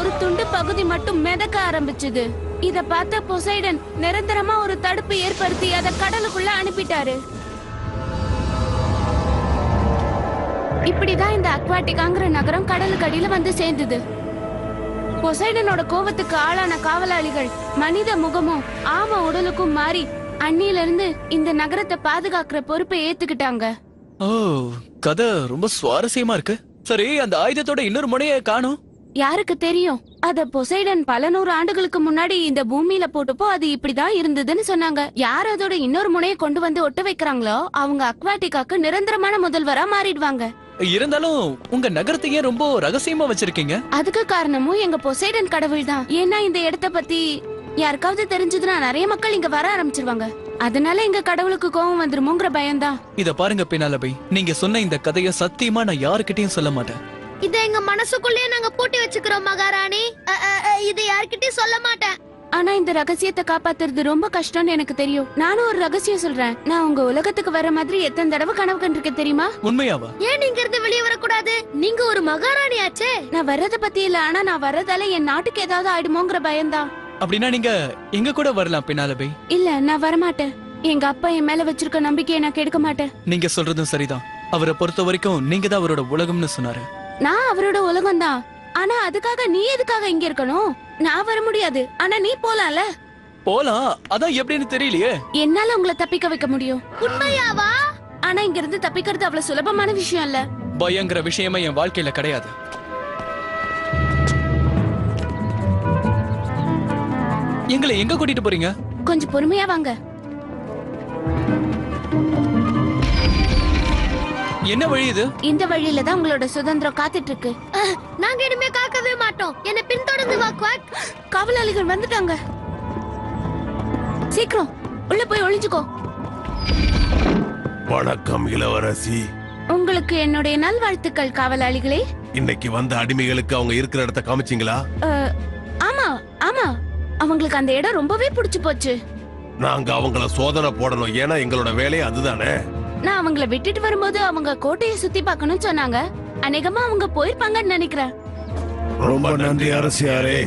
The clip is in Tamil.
ஒரு துண்டு பகுதி மட்டும் மிதக்க ஆரம்பிச்சது. இத பார்த்த பொசைடன் நிரந்தரமா ஒரு தடுப்பு ஏற்படுத்தி அத கடலுக்குள்ள அனுப்பிட்டாரு. இப்படிதான் இந்த அக்வாட்டிகாங்கிற நகரம் கடலுக்கு அடியில வந்து சேர்ந்தது. பொசைடனோட கோவத்துக்கு ஆளான காவலாளிகள் மனித முகமும் ஆம உடலுக்கும் மாறி அன்னில இருந்து இந்த நகரத்தை பாதுகாக்கிற பொறுப்பை ஏத்துக்கிட்டாங்க. ஓ, கதை ரொம்ப சுவாரஸ்யமா இருக்கு. சரி, அந்த ஆயுதத்தோட இன்னொரு முனைய காணோம். யாருக்கு தெரியும்? அத பொசைடன் பல 100 ஆண்டுகளுக்கு முன்னாடி இந்த பூமியில போட்டப்போ அது இப்படிதான் இருந்ததுன்னு சொன்னாங்க. யார் அதோட இன்னொரு முனையை கொண்டு வந்து ஒட்ட வைக்கிறாங்களோ அவங்க அக்வாட்டிகாக்கு நிரந்தரமான முதல்வரா மாறிடுவாங்க. இருந்தாலும் உங்க நகரத்தையே ரொம்ப ரகசியமா வச்சிருக்கீங்க. அதுக்கு காரணமும் எங்க பொசைடன் கடவுள் தான். ஏன்னா இந்த இடத்த பத்தி யாருக்காவது தெரிஞ்சதுன்னா நிறைய மக்கள் இங்க வர ஆரம்பிச்சிருவாங்க. அதனால எங்க கடவுளுக்கு கோவம் வந்துருமோங்கிற பயம்தான். இத பாருங்க பினாலபை, நீங்க சொன்ன இந்த கதைய சத்தியமா நான் யாருக்கிட்டையும் சொல்ல மாட்டேன். இத எங்க மனசுக்குள்ளே நாங்க பூட்டி வச்சுக்கிறோம் மகாராணி. இத யார்கிட்டயும் சொல்ல மாட்டேன். ஆனா இந்த ரகசியத்தை காப்பாத்துறது ரொம்ப கஷ்டம்னு எனக்கு தெரியும். நானும் ஒரு ரகசியம் சொல்றேன். நான் உங்க உலகத்துக்கு வர மாதிரி எத்தனை தடவை கனவு கண்டிருக்கேன் தெரியுமா? உண்மையாவா? ஏன் நீங்க இருந்து வெளியே வரக்கூடாது? நீங்க ஒரு மகாராணி ஆச்சே. நான் வர்றத பத்தி இல்ல, ஆனா நான் வர்றதால என் நாட்டுக்கு ஏதாவது ஆயிடுமோங்கிற பயம்தான். அப்படின்னா நீங்க எங்க கூட வரலாம் பினாலபை. இல்ல, நான் வரமாட்டேன். எங்க அப்பா என் மேல வச்சிருக்க நம்பிக்கையை நான் கெடுக்க மாட்டேன். நீங்க சொல்றதும் சரிதான். அவரை பொறுத்த வரைக்கும் நீங்க தான் அவரோட உலகம்னு சொன்னாரு. நான் அவரோட உலகம் தான். ஆனா அதுக்காக நீ எதுக்காக இங்க இருக்கணும்? நான் வர முடியாது, ஆனா நீ போலாம்ல. போலாம், அதான் எப்படின்னு தெரியலையே. என்னால உங்களை தப்பிக்க வைக்க முடியும். உண்மையாவா? ஆனா இங்க இருந்து தப்பிக்கிறது அவ்வளவு சுலபமான விஷயம் இல்ல. பயங்கர விஷயமே என் வாழ்க்கையில கிடையாது. எங்களை எங்க கூட்டிட்டு போறீங்க? கொஞ்சம் பொறுமையா வாங்க. என்ன வழி இது? இந்த வழியில தான் உங்களோட சுதந்திரம் காத்துட்டு இருக்கு. நாங்க இனிமே காக்கவே மாட்டோம். என்ன பின்தொடர்ந்து வா குவாக். காவலாளிகள் வந்துட்டாங்க. சீக்கிரம் உள்ள போய் ஒளிஞ்சுக்கோ. வணக்கம் இளவரசி. உங்களுக்கு என்னுடைய நல்வாழ்த்துக்கள் காவலாளிகளே. இன்னைக்கு வந்த அடிமைகளுக்கு அவங்க இருக்கிற இடத்த காமிச்சீங்களா? ஆமா ஆமா, அவங்களுக்கு அந்த இடம் ரொம்பவே பிடிச்சு போச்சு. நாங்க அவங்கள சோதனை போடணும், ஏன்னா எங்களோட வேலையை அதுதானே. நான் அவங்கள விட்டுட்டு வரும்போது அவங்க கோட்டையை சுத்தி பார்க்கணும்னு சொன்னாங்க. அநேகமா அவங்க போயிருப்பாங்கன்னு நினைக்கிறேன். ரொம்ப நன்றி அரசியாரே.